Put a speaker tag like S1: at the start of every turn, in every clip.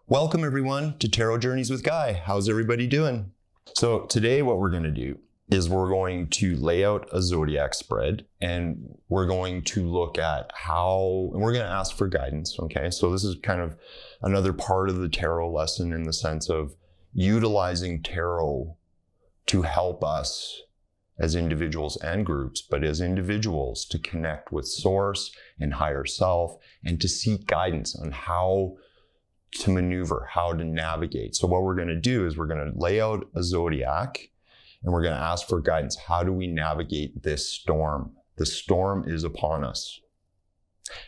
S1: Welcome everyone to Tarot Journeys with Guy. How's everybody doing? So today what we're going to do is we're going to lay out a Zodiac spread, and we're going to look at how, and we're going to ask for guidance, okay? So this is kind of another part of the tarot lesson in the sense of utilizing tarot to help us as individuals and groups, but as individuals to connect with source and higher self and to seek guidance on how to maneuver, how to navigate. So what we're going to do is we're going to lay out a zodiac and we're going to ask for guidance. How do we navigate this storm? The storm is upon us.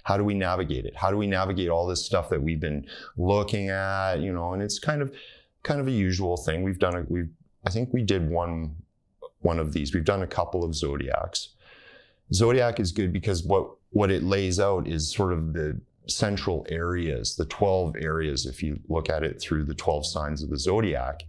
S1: How do we navigate it? How do we navigate all this stuff that we've been looking at, and it's kind of a usual thing. I think we did one of these. We've done a couple of zodiacs. Zodiac is good because what it lays out is sort of the central areas, the 12 areas, if you look at it through the 12 signs of the zodiac,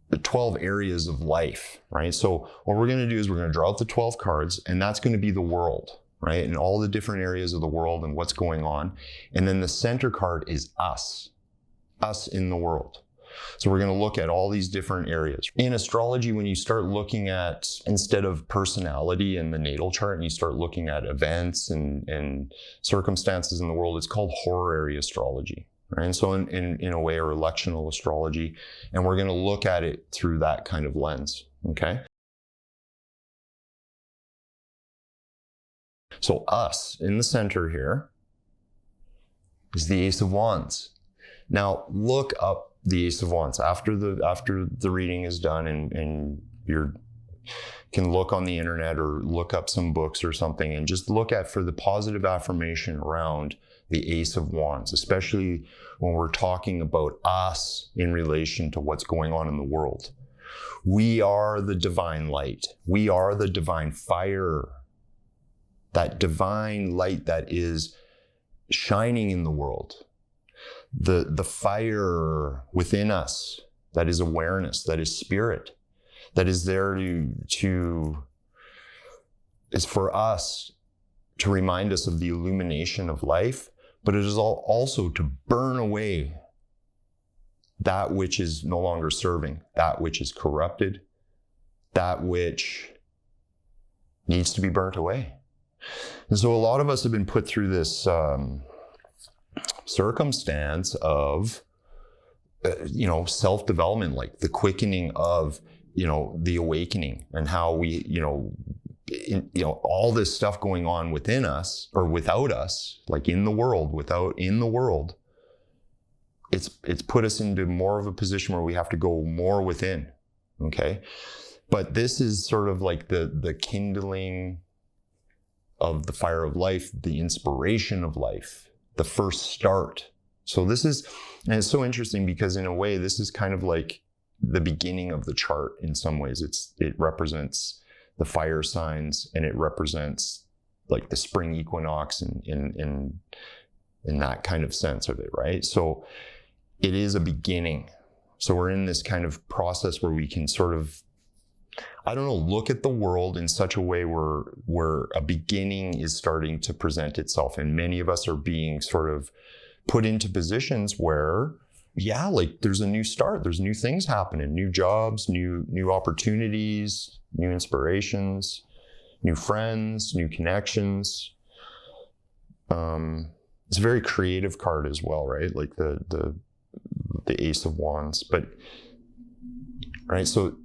S1: the 12 areas of life, right? So what we're going to do is we're going to draw out the 12 cards, and that's going to be the world, right? And all the different areas of the world and what's going on. And then the center card is us in the world. So we're going to look at all these different areas. In astrology, when you start looking at, instead of personality in the natal chart, and you start looking at events and circumstances in the world, it's called horary astrology, right? And so in a way, or electional astrology, and we're going to look at it through that kind of lens, okay? So us in the center here is the Ace of Wands. Now look up the Ace of Wands after the reading is done, and you can look on the internet or look up some books or something and just look at for the positive affirmation around the Ace of Wands, especially when we're talking about us in relation to what's going on in the world. We are the divine light. We are the divine fire. That divine light that is shining in the world. The fire within us, that is awareness, that is spirit, that is there is for us to remind us of the illumination of life, but it is also to burn away that which is no longer serving, that which is corrupted, that which needs to be burnt away. And so a lot of us have been put through this circumstance of self-development, like the quickening of the awakening, and how we all this stuff going on within us or without us, like in the world, it's put us into more of a position where we have to go more within, okay? But this is sort of like the kindling of the fire of life, the inspiration of life, the first start. So this is, and it's so interesting because in a way, this is kind of like the beginning of the chart in some ways. It represents the fire signs, and it represents like the spring equinox in that kind of sense of it, right? So it is a beginning. So we're in this kind of process where we can sort of, look at the world in such a way where a beginning is starting to present itself. And many of us are being sort of put into positions where, like there's a new start, there's new things happening, new jobs, new opportunities, new inspirations, new friends, new connections. It's a very creative card as well, right? Like the Ace of Wands, but right. So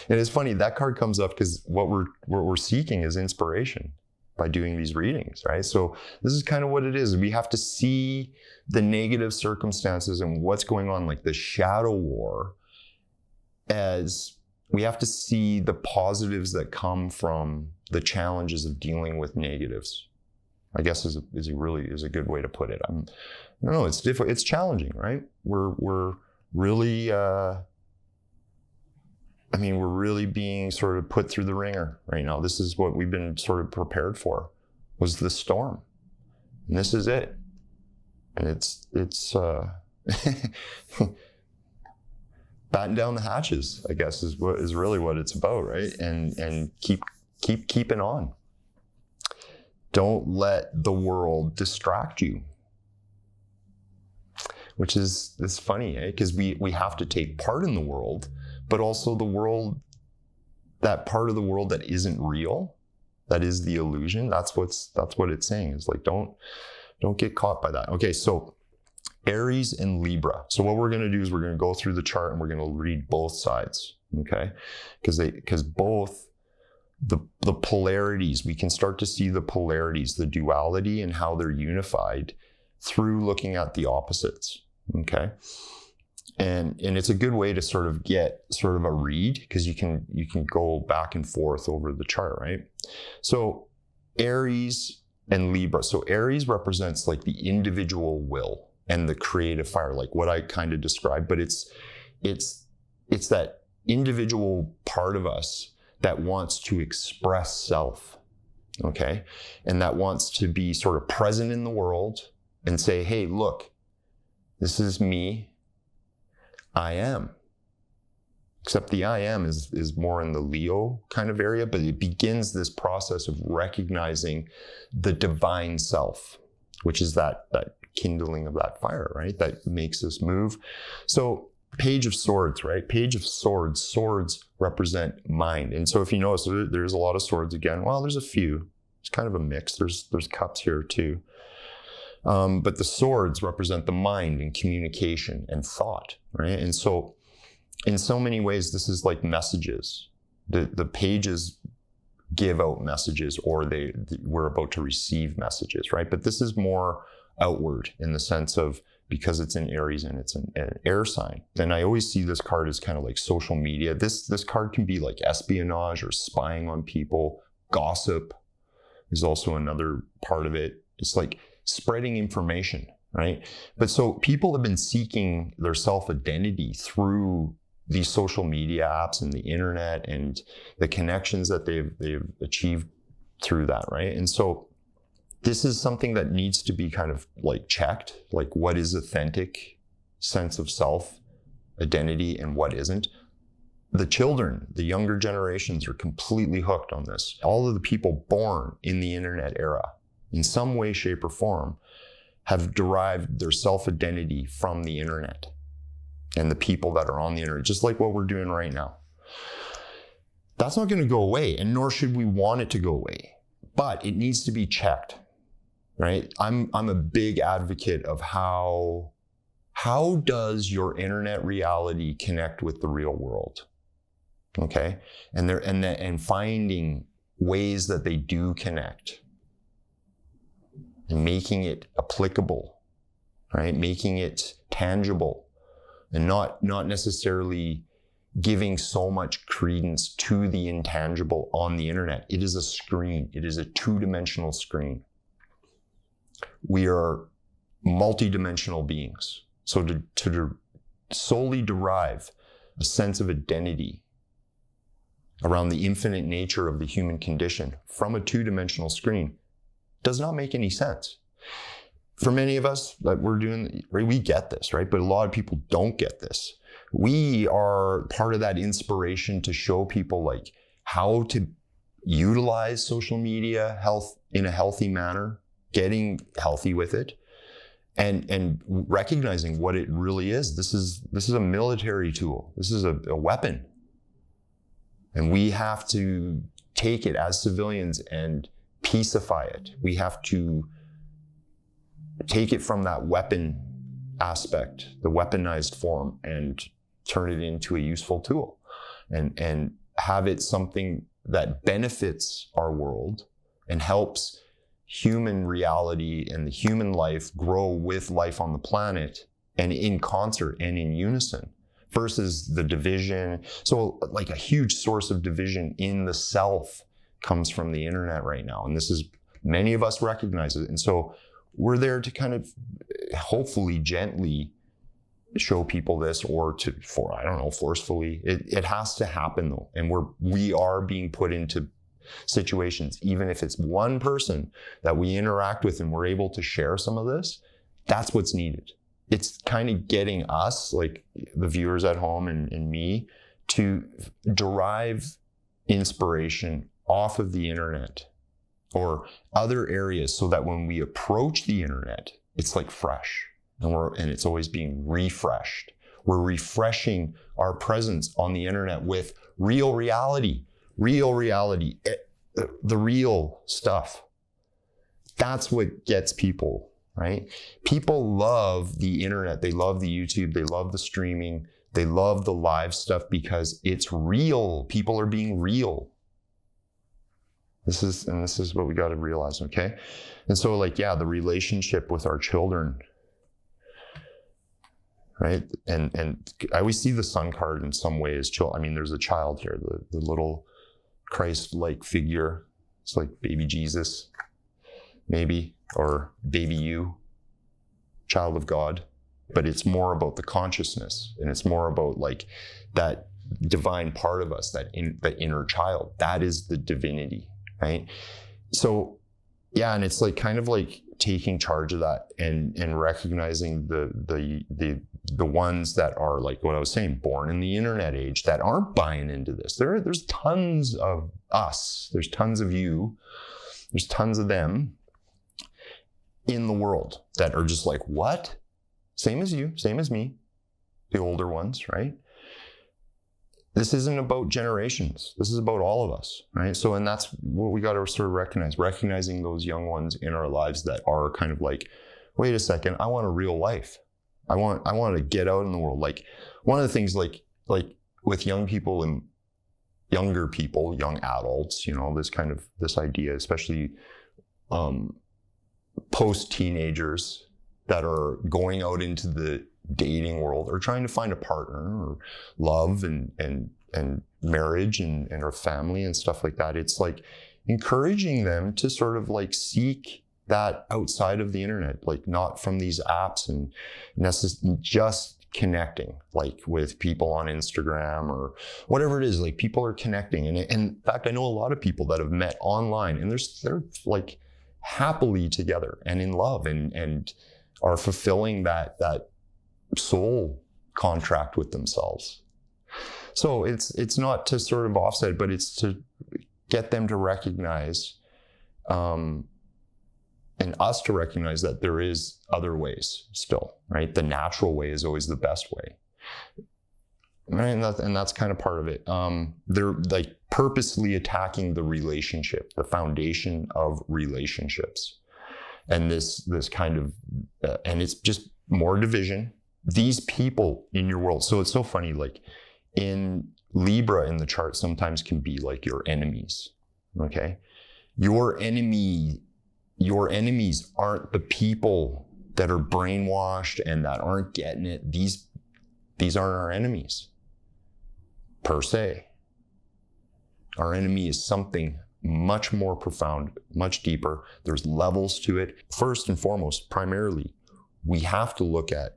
S1: and it's funny, that card comes up because what we're seeking is inspiration by doing these readings, right? So this is kind of what it is. We have to see the negative circumstances and what's going on, like the shadow war, as we have to see the positives that come from the challenges of dealing with negatives, I guess is a good way to put it. I don't know, it's different, it's challenging, right? We're really, we're really being sort of put through the ringer right now. This is what we've been sort of prepared for, was the storm. And this is it. And it's batten down the hatches, I guess, is really what it's about, right? And keep keeping on. Don't let the world distract you. which is funny, because we have to take part in the world, but also the world, that part of the world that isn't real, that is the illusion. That's what it's saying. It's like, don't get caught by that. Okay, so Aries and Libra. So what we're going to do is we're going to go through the chart and we're going to read both sides, okay? Because both the polarities, we can start to see the polarities, the duality, and how they're unified through looking at the opposites, okay? And it's a good way to sort of get sort of a read, because you can go back and forth over the chart, right? So Aries and Libra. So Aries represents like the individual will and the creative fire, like what I kind of described, but it's that individual part of us that wants to express self, okay? And that wants to be sort of present in the world and say, hey, look, this is me, I am. Except the I am is more in the Leo kind of area, but it begins this process of recognizing the divine self, which is that kindling of that fire, right? That makes us move. So Page of Swords, right? Page of Swords. Swords represent mind. And so if you notice, there's a lot of swords again. Well, there's a few. It's kind of a mix. There's cups here too. But the swords represent the mind and communication and thought, right? And so in so many ways, this is like messages. The pages give out messages, or we're about to receive messages, right? But this is more outward in the sense of, because it's in Aries and it's an air sign. And I always see this card as kind of like social media. This card can be like espionage or spying on people. Gossip is also another part of it. It's like spreading information, right? But so people have been seeking their self-identity through these social media apps and the internet and the connections that they've achieved through that, right? And so this is something that needs to be kind of like checked, like what is authentic sense of self identity and what isn't. The children, the younger generations, are completely hooked on this. All of the people born in the internet era, in some way, shape, or form, have derived their self-identity from the internet and the people that are on the internet, just like what we're doing right now. That's not going to go away, and nor should we want it to go away, but it needs to be checked, right? I'm a big advocate of how does your internet reality connect with the real world, okay? And finding ways that they do connect and making it applicable, right? Making it tangible, and not necessarily giving so much credence to the intangible on the internet. It is a screen. It is a two-dimensional screen. We are multi-dimensional beings. So to solely derive a sense of identity around the infinite nature of the human condition from a two-dimensional screen does not make any sense. For many of us that we're doing, we get this, right? But a lot of people don't get this. We are part of that inspiration to show people like how to utilize social media in a healthy manner, getting healthy with it, and recognizing what it really is. This is a military tool. This is a weapon. And we have to take it as civilians and peacify it. We have to take it from that weapon aspect, the weaponized form, and turn it into a useful tool, and have it something that benefits our world and helps human reality and the human life grow with life on the planet, and in concert and in unison, versus the division. So like a huge source of division in the self comes from the internet right now. And this is, many of us recognize it. And so we're there to kind of hopefully gently show people this, or forcefully. It has to happen though. And we are being put into situations, even if it's one person that we interact with and we're able to share some of this, that's what's needed. It's kind of getting us, like the viewers at home and me, to derive inspiration off of the internet or other areas, so that when we approach the internet, it's like fresh. and it's always being refreshed. We're refreshing our presence on the internet with real reality, the real stuff. That's what gets people, right? People love the internet. They love the YouTube. They love the streaming. They love the live stuff because it's real. People are being real. This is what we got to realize, okay? And so the relationship with our children, right? And I always see the sun card in some way as I mean, there's a child here, the little Christ-like figure. It's like baby Jesus, maybe, or baby you, child of God. But it's more about the consciousness, and it's more about that divine part of us, the inner child. That is the divinity, right? So, yeah, and it's kind of taking charge of that and recognizing the ones that are what I was saying, born in the internet age, that aren't buying into this. There's tons of us. There's tons of you. There's tons of them in the world that are just what? Same as you, same as me, the older ones, right? This isn't about generations. This is about all of us, right? So, and that's what we got to sort of recognizing those young ones in our lives that are kind of wait a second, I want a real life. I want to get out in the world. One of the things with young people and younger people, young adults, this idea, especially post-teenagers that are going out into the dating world or trying to find a partner or love and marriage and our family and stuff like that. It's encouraging them to sort of seek that outside of the internet, not from these apps and just connecting with people on Instagram or whatever it is. People are connecting. And in fact, I know a lot of people that have met online and they're happily together and in love and are fulfilling that soul contract with themselves. So it's not to sort of offset, but it's to get them to recognize, and us to recognize that there is other ways still, right? The natural way is always the best way. Right? And that's kind of part of it. They're purposely attacking the relationship, the foundation of relationships. And this kind of, and it's just more division. These people in your world. So it's so funny, in Libra in the chart sometimes can be your enemies, okay? Your enemies aren't the people that are brainwashed and that aren't getting it. These aren't our enemies, per se. Our enemy is something much more profound, much deeper. There's levels to it. First and foremost, primarily, we have to look at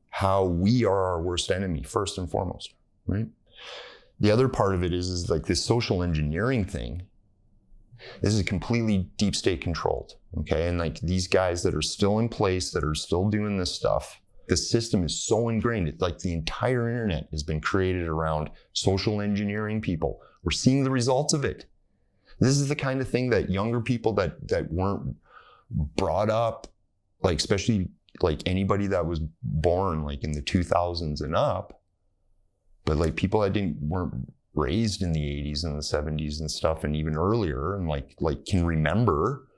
S1: how we are our worst enemy, first and foremost, right? The other part of it is this social engineering thing. This is completely deep state controlled, okay? And these guys that are still in place, that are still doing this stuff, the system is so ingrained. It's the entire internet has been created around social engineering people. We're seeing the results of it. This is the kind of thing that younger people that weren't brought up, especially anybody that was born in the 2000s and up, but people that weren't raised in the 80s and the 70s and stuff, and even earlier, and can remember,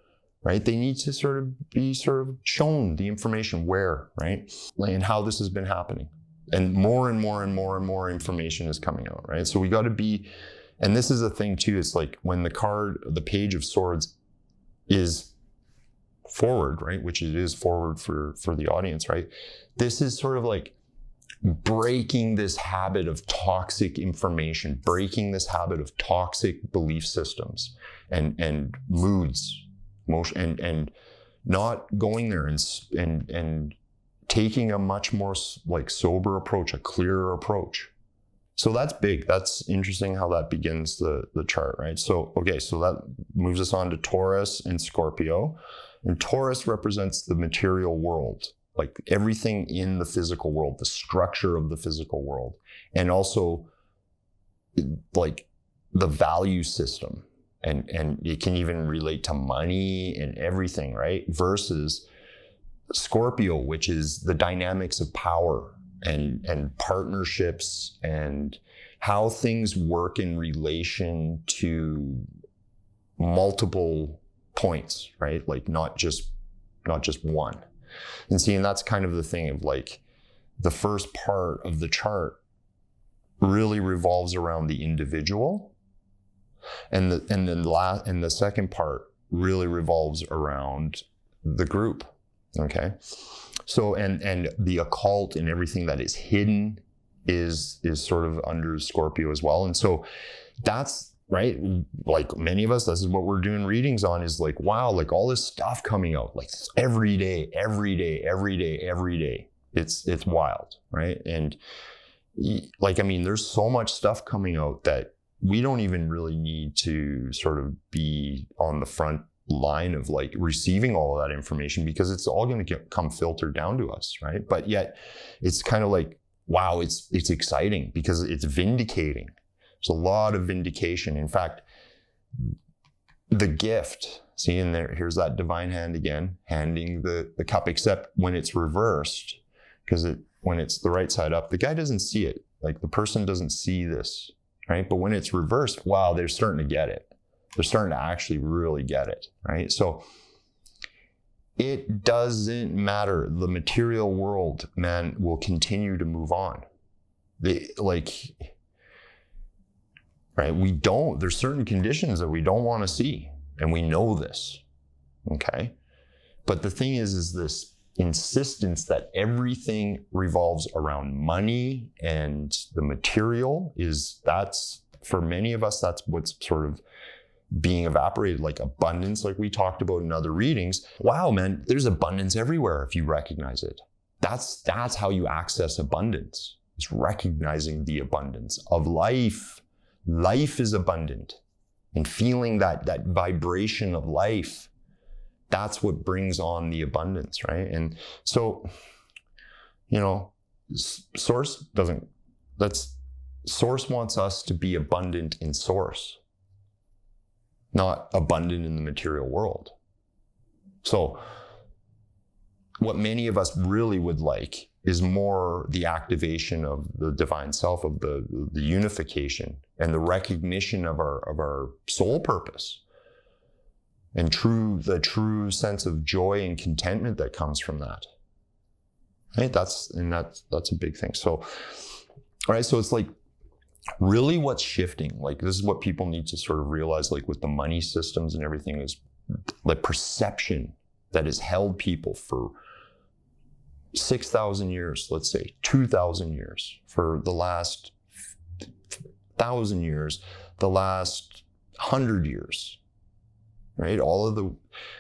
S1: right? They need to be shown the information where, right? And how this has been happening. And more and more and more and more information is coming out, right? So we got to be, and this is a thing too, it's when the Page of Swords is forward, right? Which it is forward for the audience, right? This is sort of breaking this habit of toxic information, breaking this habit of toxic belief systems and moods, motion, and not going there and taking a much more sober approach, a clearer approach. So that's big. That's interesting how that begins the chart, right? So, okay, so that moves us on to Taurus and Scorpio. And Taurus represents the material world, everything in the physical world, the structure of the physical world, and also the value system. And it can even relate to money and everything, right? Versus Scorpio, which is the dynamics of power and partnerships and how things work in relation to multiple points, right? Like not just one. And that's kind of the thing of like the first part of the chart really revolves around the individual, and the second part really revolves around the group. Okay, so and the occult and everything that is hidden is sort of under Scorpio as well. And so that's right, like many of us, this is what we're doing readings on, is like, wow, like all this stuff coming out like every day. It's wild, right? And like, I mean, there's so much stuff coming out that we don't even really need to sort of be on the front line of like receiving all of that information, because it's all going to come filtered down to us, right? But yet it's kind of like, wow, it's exciting because it's vindicating. There's a lot of vindication. In fact, the gift, see in there, here's that divine hand again, handing the cup, except when it's reversed, because when it's the right side up, the guy doesn't see it. Like the person doesn't see this, right? But when it's reversed, wow, they're starting to get it. They're starting to actually really get it, right? So it doesn't matter. The material world, man, will continue to move on. Right? There's certain conditions that we don't want to see, and we know this, okay? But the thing is this insistence that everything revolves around money and the material that's for many of us, that's what's sort of being evaporated, like abundance, like we talked about in other readings. Wow, man, there's abundance everywhere if you recognize it. That's how you access abundance. It's recognizing the abundance of life. Life is abundant, and feeling that vibration of life, that's what brings on the abundance, right? And so, Source wants us to be abundant in Source, not abundant in the material world. So what many of us really would like is more the activation of the divine self, of the unification and the recognition of our soul purpose, and the true sense of joy and contentment that comes from that. Right? That's a big thing. So, all right, so it's like really what's shifting. Like this is what people need to sort of realize, like with the money systems and everything, is the perception that has held people for 6,000 years, let's say 2,000 years, for the last 1,000 years, the last 100 years, right? All of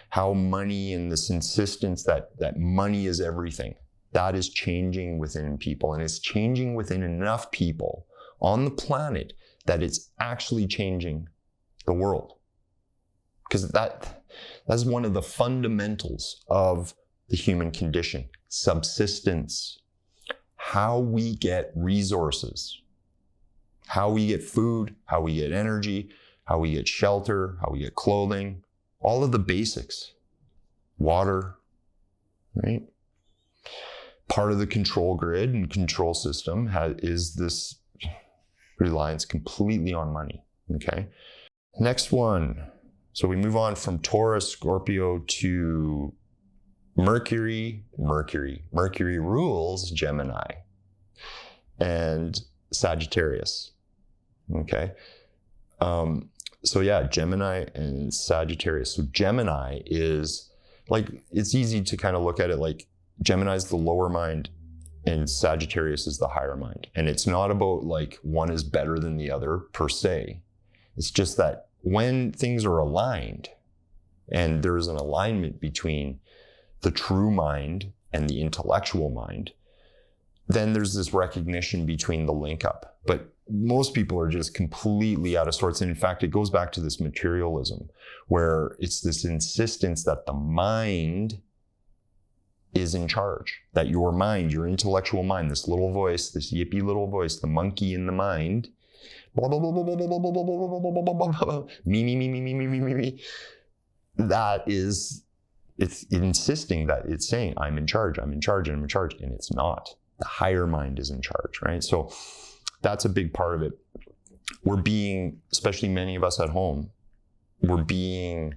S1: how money and this insistence that money is everything, that is changing within people, and it's changing within enough people on the planet that it's actually changing the world. Because that's one of the fundamentals of the human condition. Subsistence, how we get resources, how we get food, how we get energy, how we get shelter, how we get clothing, all of the basics, water, right? Part of the control grid and control system is this reliance completely on money, okay? Next one. So we move on from Taurus, Scorpio to Mercury. Mercury rules Gemini and Sagittarius. Okay. So yeah, Gemini and Sagittarius. So Gemini is like, it's easy to kind of look at it like Gemini is the lower mind and Sagittarius is the higher mind. And it's not about like one is better than the other per se. It's just that when things are aligned and there's an alignment between the true mind and the intellectual mind, then there's this recognition between the link up. But most people are just completely out of sorts. And in fact, it goes back to this materialism where it's this insistence that the mind is in charge, that your mind, your intellectual mind, this little voice, this yippy little voice, the monkey in the mind, me, that is it's insisting that it's saying, I'm in charge, I'm in charge, and I'm in charge. And it's not. The higher mind is in charge, right? So that's a big part of it. We're being, especially many of us at home, we're being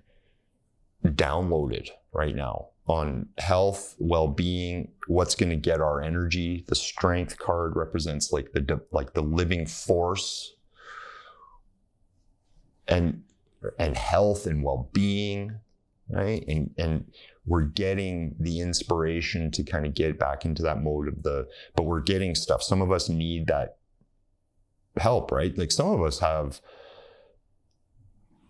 S1: downloaded right now on health, well-being, what's going to get our energy. The strength card represents like the living force, and health and well-being, right? And we're getting the inspiration to kind of get back into that mode of but we're getting stuff. Some of us need that help, right? Like some of us have,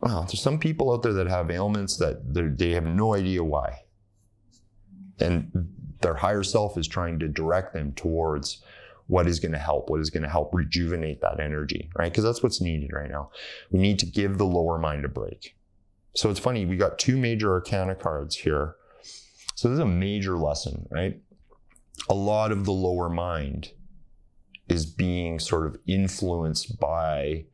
S1: there's some people out there that have ailments that they have no idea why. And their higher self is trying to direct them towards what is going to help rejuvenate that energy, right? Because that's what's needed right now. We need to give the lower mind a break. So it's funny, we got 2 major arcana cards here. So this is a major lesson, right? A lot of the lower mind is being sort of influenced by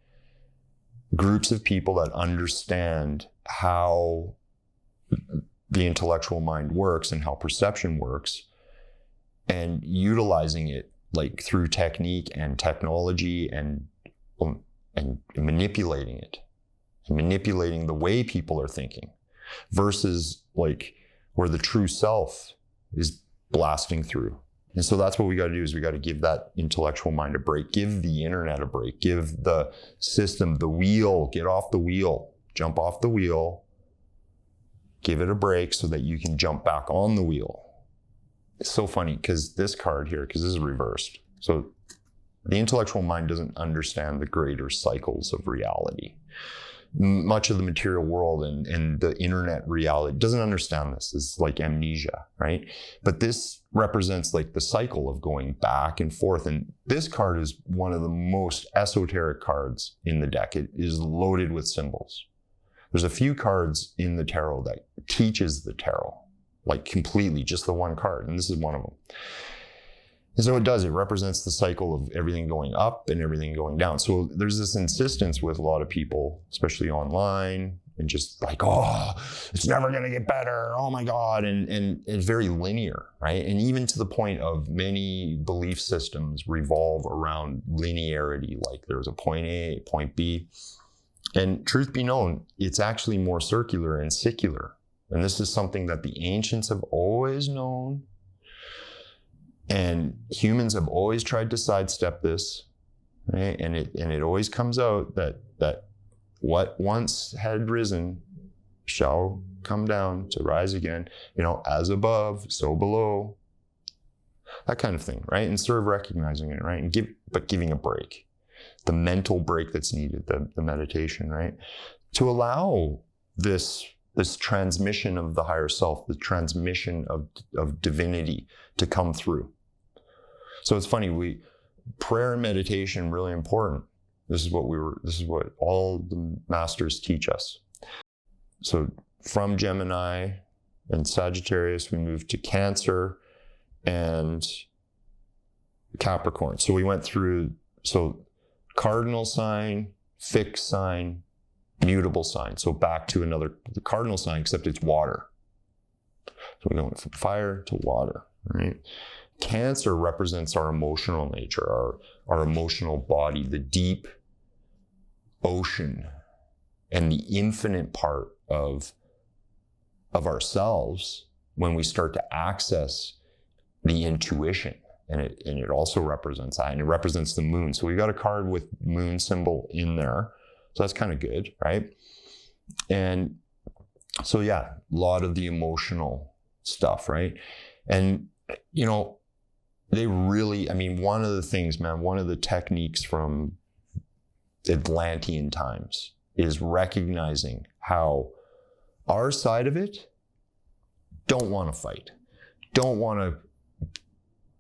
S1: groups of people that understand how the intellectual mind works and how perception works, and utilizing it like through technique and technology and manipulating it, and manipulating the way people are thinking, versus like where the true self is blasting through. And so that's what we got to do, is we got to give that intellectual mind a break, give the internet a break, give the system, the wheel, get off the wheel, jump off the wheel, give it a break so that you can jump back on the wheel. It's so funny because this card here, because this is reversed. So the intellectual mind doesn't understand the greater cycles of reality. Much of the material world and the internet reality doesn't understand this. It's like amnesia, right? But this represents like the cycle of going back and forth. And this card is one of the most esoteric cards in the deck. It is loaded with symbols. There's a few cards in the tarot that teaches the tarot, like completely, just the one card. And this is one of them. And so it represents the cycle of everything going up and everything going down. So there's this insistence with a lot of people, especially online, and just like, oh, it's never going to get better. Oh my God. And it's very linear, right? And even to the point of many belief systems revolve around linearity. Like there's a point A, point B. And truth be known, it's actually more circular and secular. And this is something that the ancients have always known. And humans have always tried to sidestep this, right? And it always comes out that what once had risen shall come down to rise again, as above, so below, that kind of thing, right? And sort of recognizing it, right? And giving a break, the mental break that's needed, the meditation, right? To allow this transmission of the higher self, the transmission of divinity to come through. So it's funny, prayer and meditation, really important. This is what all the masters teach us. So from Gemini and Sagittarius, we moved to Cancer and Capricorn. So we went through, cardinal sign, fixed sign, mutable sign. So back to the cardinal sign, except it's water. So we went from fire to water, right? Cancer represents our emotional nature, our emotional body, the deep ocean and the infinite part of ourselves when we start to access the intuition. And it also represents that, and it represents the moon. So we got a card with moon symbol in there. So that's kind of good, right? And so yeah, a lot of the emotional stuff, right? And they really, one of the things, man, one of the techniques from Atlantean times is recognizing how our side of it don't want to fight, don't want to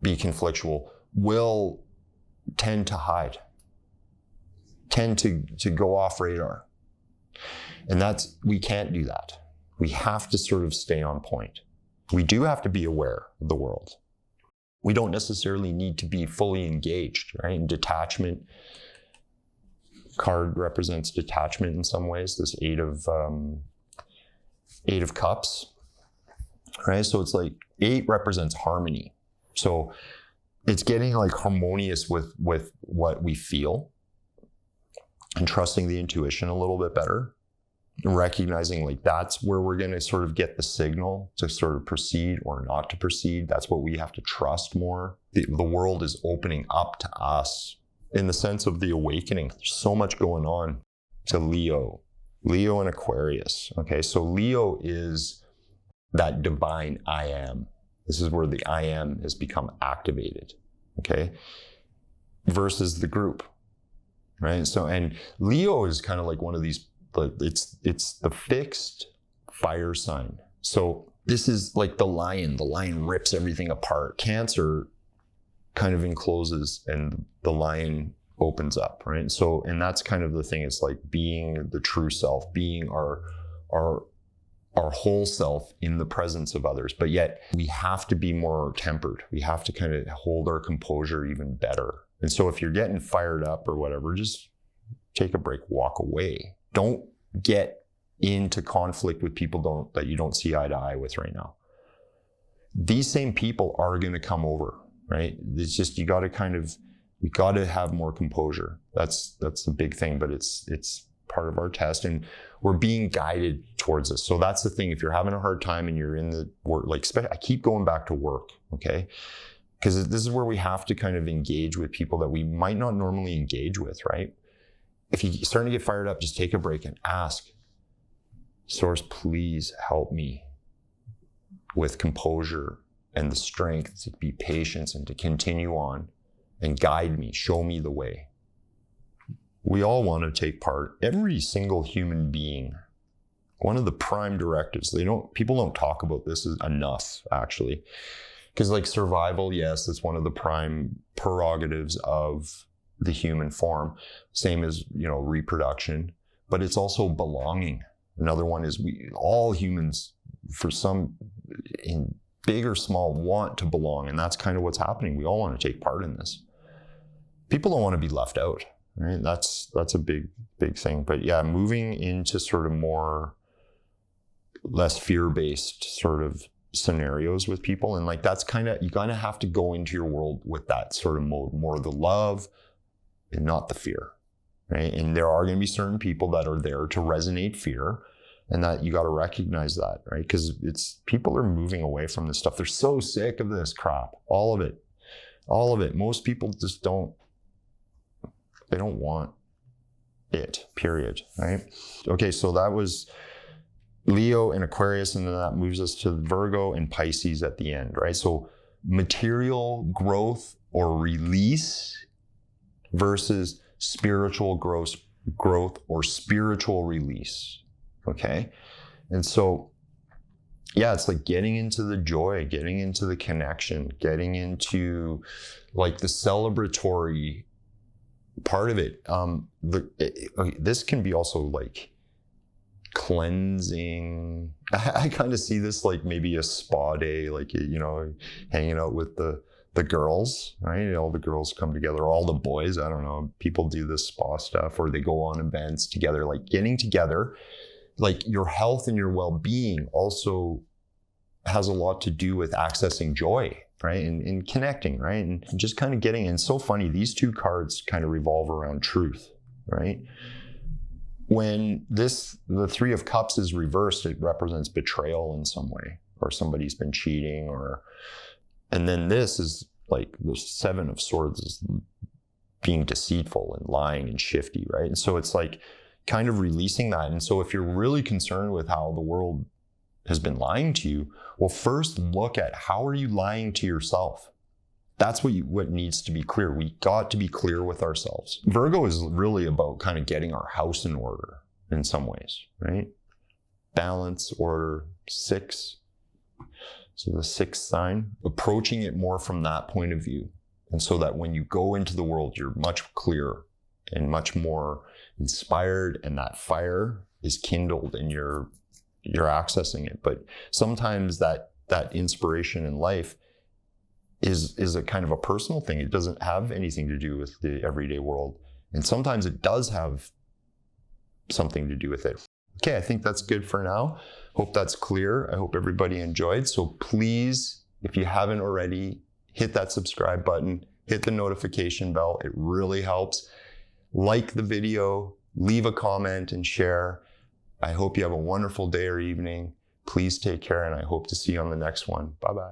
S1: be conflictual, will tend to hide, tend to go off radar. And we can't do that. We have to sort of stay on point. We do have to be aware of the world. We don't necessarily need to be fully engaged, right? And detachment card represents detachment in some ways. This Eight of Cups, right? So it's like 8 represents harmony. So it's getting like harmonious with what we feel and trusting the intuition a little bit better, recognizing like that's where we're going to sort of get the signal to sort of proceed or not to proceed. That's what we have to trust more. The world is opening up to us in the sense of the awakening. There's so much going on. To Leo and Aquarius. Okay, so Leo is that divine I am. This is where the I am has become activated. Okay, versus the group, right? So, and Leo is kind of like one of these, it's the fixed fire sign. So this is like the lion rips everything apart. Cancer kind of encloses and the lion opens up, right? So, and that's kind of the thing. It's like being the true self, being our whole self in the presence of others. But yet we have to be more tempered. We have to kind of hold our composure even better. And so if you're getting fired up or whatever, just take a break, walk away. Don't get into conflict with people that you don't see eye to eye with right now. These same people are going to come over, right? It's just, we got to have more composure. That's the big thing, but it's part of our test, and we're being guided towards this. So that's the thing. If you're having a hard time and you're in the work, like I keep going back to work, okay? Because this is where we have to kind of engage with people that we might not normally engage with, right? If you're starting to get fired up, just take a break and ask, Source, please help me with composure and the strength to be patient and to continue on, and guide me, show me the way. We all want to take part. Every single human being, one of the prime directives, people don't talk about this enough, actually. Because like survival, yes, that's one of the prime prerogatives of the human form. Same as, reproduction, but it's also belonging. Another one is all humans, for some, in big or small, want to belong. And that's kind of what's happening. We all want to take part in this. People don't want to be left out. Right? That's a big thing. But yeah, moving into sort of less fear-based sort of scenarios with people. And like, that's you kind of have to go into your world with that sort of mode, more the love and not the fear, right? And there are going to be certain people that are there to resonate fear, and that you got to recognize that, right? Because people are moving away from this stuff. They're so sick of this crap, all of it. Most people just they don't want it, period, right? Okay, so that was Leo and Aquarius, and then that moves us to Virgo and Pisces at the end, right? So material growth or release versus spiritual growth or spiritual release, okay? And so, yeah, it's like getting into the joy, getting into the connection, getting into like the celebratory part of it. This can be also like cleansing. I kind of see this like maybe a spa day, like, hanging out with the girls, right? All the girls come together, all the boys, I don't know, people do this spa stuff, or they go on events together, like getting together. Like your health and your well-being also has a lot to do with accessing joy, right? And connecting, right? And just kind of getting, and so funny, these two cards kind of revolve around truth, right? When the Three of Cups is reversed, it represents betrayal in some way, or somebody's been cheating, and then this is like the Seven of Swords is being deceitful and lying and shifty, right? And so it's like kind of releasing that. And so if you're really concerned with how the world has been lying to you, well, first look at how are you lying to yourself? That's what needs to be clear. We got to be clear with ourselves. Virgo is really about kind of getting our house in order in some ways, right? Balance, order, 6. So the 6th sign, approaching it more from that point of view. And so that when you go into the world, you're much clearer and much more inspired, and that fire is kindled and you're accessing it. But sometimes that inspiration in life is a kind of a personal thing. It doesn't have anything to do with the everyday world. And sometimes it does have something to do with it. Okay, I think that's good for now. Hope that's clear. I hope everybody enjoyed. So please, if you haven't already, hit that subscribe button, hit the notification bell. It really helps. Like the video, leave a comment and share. I hope you have a wonderful day or evening. Please take care, and I hope to see you on the next one. Bye-bye.